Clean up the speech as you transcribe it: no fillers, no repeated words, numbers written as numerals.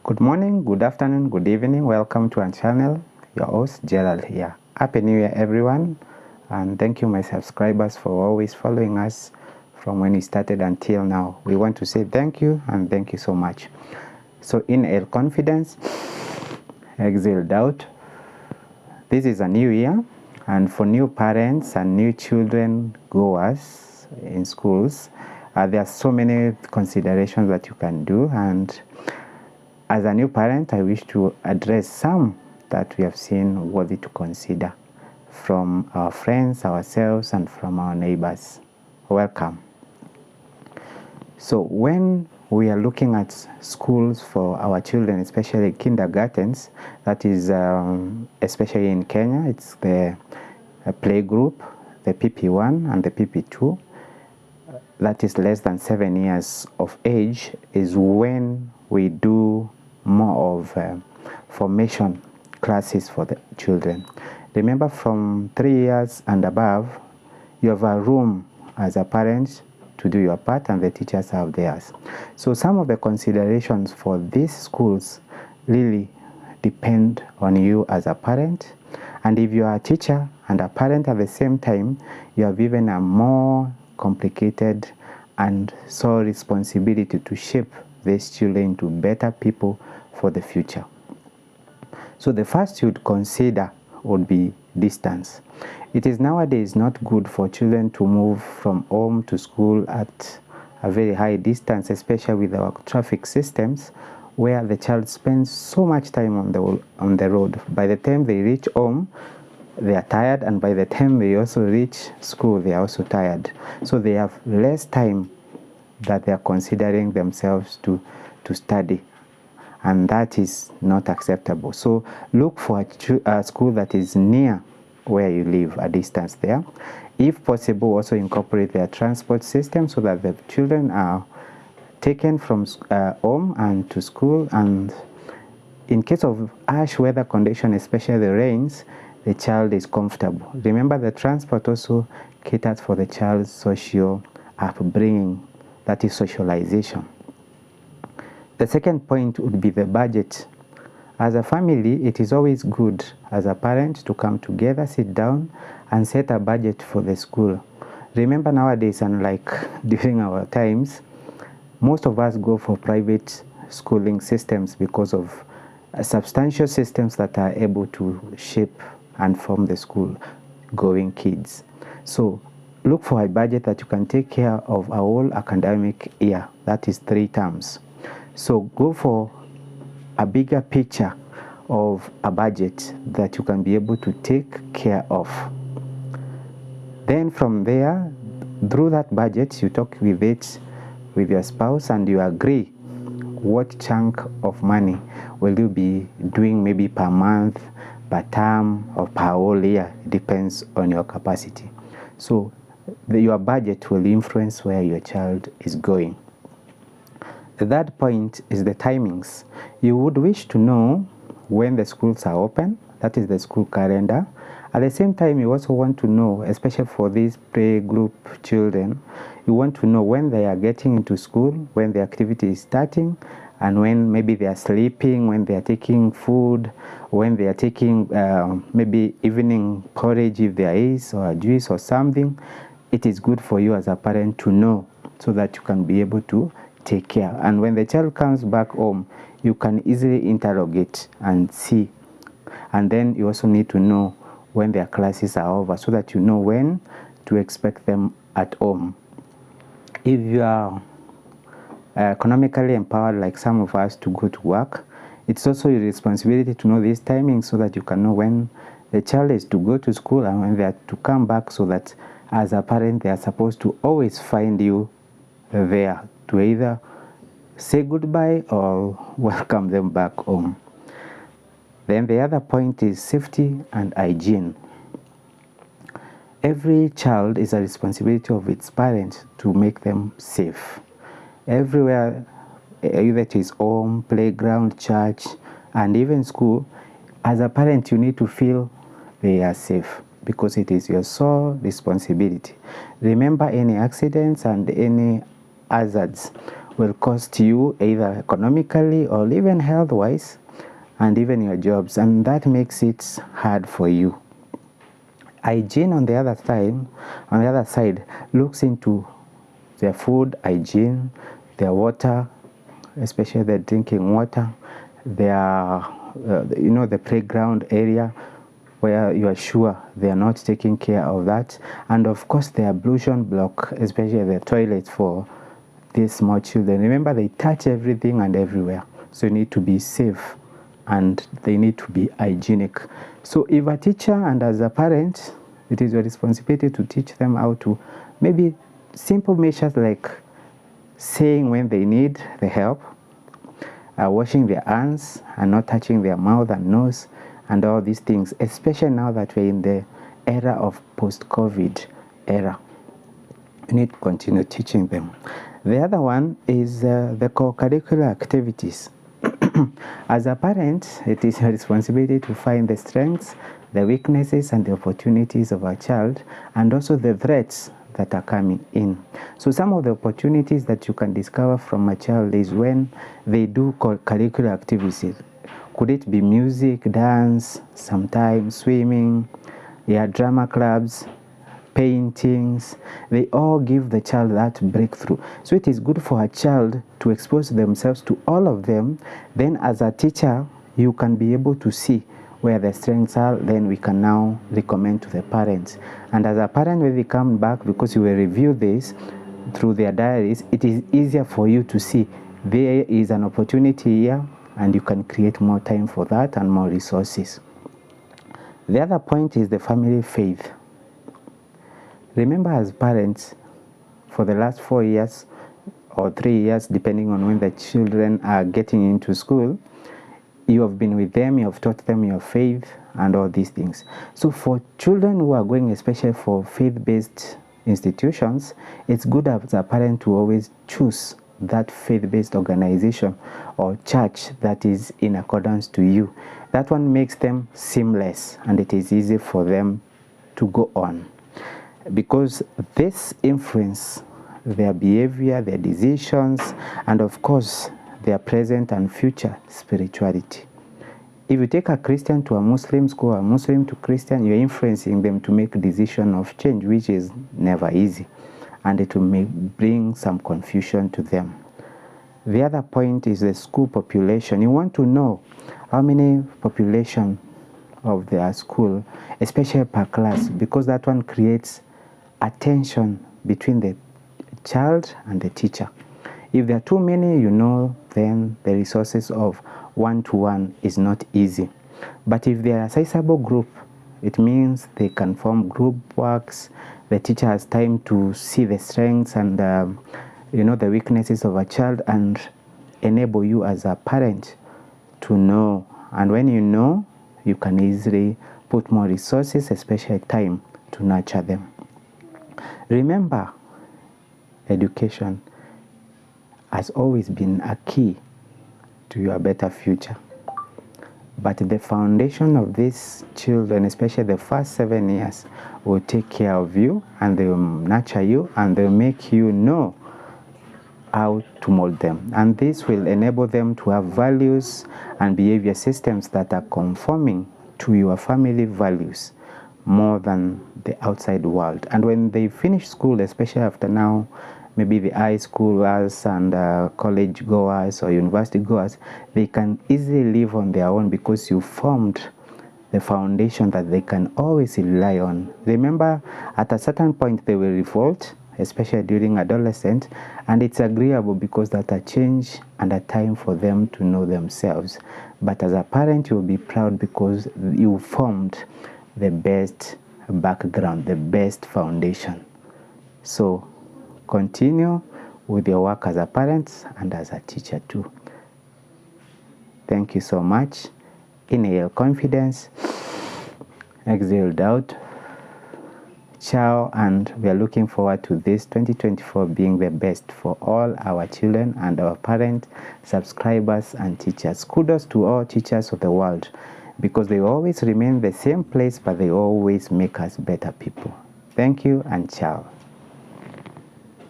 Good morning, good afternoon, good evening. Welcome to our channel. Your host Gerald here. Happy New Year, everyone, and thank you, my subscribers, for always following us from when we started until now. We want to say thank you and thank you so much. So, inhale confidence, exhale doubt. This is a new year, and for new parents and new children goers in schools, there are so many considerations that you can do, and as a new parent, I wish to address some that we have seen worthy to consider from our friends, ourselves, and from our neighbors. Welcome. So when we are looking at schools for our children, especially kindergartens, that is especially in Kenya, it's the play group, the PP1 and the PP2, that is less than 7 years of age, is when we do more of formation classes for the children. Remember, from 3 years and above, you have a room as a parent to do your part and the teachers have theirs. So some of the considerations for these schools really depend on you as a parent, and if you are a teacher and a parent at the same time, you have even a more complicated and sole responsibility to shape these children into better people for the future. So the first you'd consider would be distance. It is nowadays not good for children to move from home to school at a very high distance, especially with our traffic systems, where the child spends so much time on the road. By the time they reach home, they are tired, and by the time they also reach school, they are also tired. So they have less time that they are considering themselves to study, and that is not acceptable. So look for a school that is near where you live, a distance there. If possible, also incorporate their transport system so that the children are taken from home and to school, and in case of harsh weather condition, especially the rains, the child is comfortable. Remember, the transport also caters for the child's social upbringing, that is socialization. The second point would be the budget. As a family, it is always good as a parent to come together, sit down, and set a budget for the school. Remember, nowadays, unlike during our times, most of us go for private schooling systems because of substantial systems that are able to shape and form the school-going kids. So look for a budget that you can take care of a whole academic year, that is 3 terms. So go for a bigger picture of a budget that you can be able to take care of. Then from there, through that budget, you talk with your spouse and you agree what chunk of money will you be doing, maybe per month, per term, or per whole year. It depends on your capacity. So your budget will influence where your child is going. The third point is the timings. You would wish to know when the schools are open, that is the school calendar. At the same time, you also want to know, especially for these playgroup children, you want to know when they are getting into school, when the activity is starting, and when maybe they are sleeping, when they are taking food, when they are taking maybe evening porridge if there is, or a juice or something. It is good for you as a parent to know so that you can be able to take care. And when the child comes back home, you can easily interrogate and see. And then you also need to know when their classes are over so that you know when to expect them at home. If you are economically empowered like some of us to go to work, it's also your responsibility to know these timings so that you can know when the child is to go to school and when they are to come back, so that as a parent they are supposed to always find you there to either say goodbye or welcome them back home. Then the other point is safety and hygiene. Every child is a responsibility of its parents to make them safe. Everywhere, either it is home, playground, church, and even school, as a parent you need to feel they are safe, because it is your sole responsibility. Remember, any accidents and any hazards will cost you either economically or even health-wise, and even your jobs, and that makes it hard for you. Hygiene on the other side looks into their food hygiene, their water, especially the drinking water, their the playground area, where you are sure they are not taking care of that, and of course the ablution block, especially the toilets for these small children. Remember, they touch everything and everywhere, so you need to be safe and they need to be hygienic. So if a teacher and as a parent, it is your responsibility to teach them how to, maybe simple measures like saying when they need the help, washing their hands and not touching their mouth and nose, and all these things, especially now that we're in the era of post-COVID era. You need to continue teaching them. The other one is the co-curricular activities. As a parent, it is your responsibility to find the strengths, the weaknesses, and the opportunities of our child, and also the threats that are coming in. So some of the opportunities that you can discover from a child is when they do curricular activities. Could it be music, dance, sometimes swimming, drama clubs, paintings? They all give the child that breakthrough. So it is good for a child to expose themselves to all of them. Then as a teacher, you can be able to see where the strengths are. Then we can now recommend to the parents. And as a parent, when they come back, because you will review this through their diaries, it is easier for you to see there is an opportunity here, and you can create more time for that and more resources. The other point is the family faith. Remember, as parents, for the last 4 years or 3 years, depending on when the children are getting into school, you have been with them, you have taught them your faith and all these things. So for children who are going especially for faith-based institutions, it's good as a parent to always choose that faith-based organization or church that is in accordance to you. That one makes them seamless, and it is easy for them to go on, because this influence their behavior, their decisions, and of course their present and future spirituality. If you take a Christian to a Muslim school, a Muslim to Christian, you're influencing them to make a decision of change, which is never easy, and it will bring some confusion to them. The other point is the school population. You want to know how many population of their school, especially per class, because that one creates a tension between the child and the teacher. If there are too many, then the resources of one-to-one is not easy. But if they are a sizable group, it means they can form group works. The teacher has time to see the strengths and the weaknesses of a child, and enable you as a parent to know. And when you know, you can easily put more resources, especially time, to nurture them. Remember, education has always been a key to your better future. But the foundation of these children, especially the first 7 years, will take care of you, and they will nurture you, and they will make you know how to mold them. And this will enable them to have values and behavior systems that are conforming to your family values more than the outside world. And when they finish school, especially after now, maybe the high schoolers and college goers or university goers, they can easily live on their own, because you formed the foundation that they can always rely on. Remember, at a certain point they will revolt, especially during adolescence, and it's agreeable because that's a change and a time for them to know themselves. But as a parent, you'll be proud because you formed the best background, the best foundation. So continue with your work as a parent and as a teacher too. Thank you so much. Inhale confidence, exhale doubt. Ciao, and we are looking forward to this 2024 being the best for all our children and our parents, subscribers, and teachers. Kudos to all teachers of the world, because they always remain the same place, but they always make us better people. Thank you, and ciao.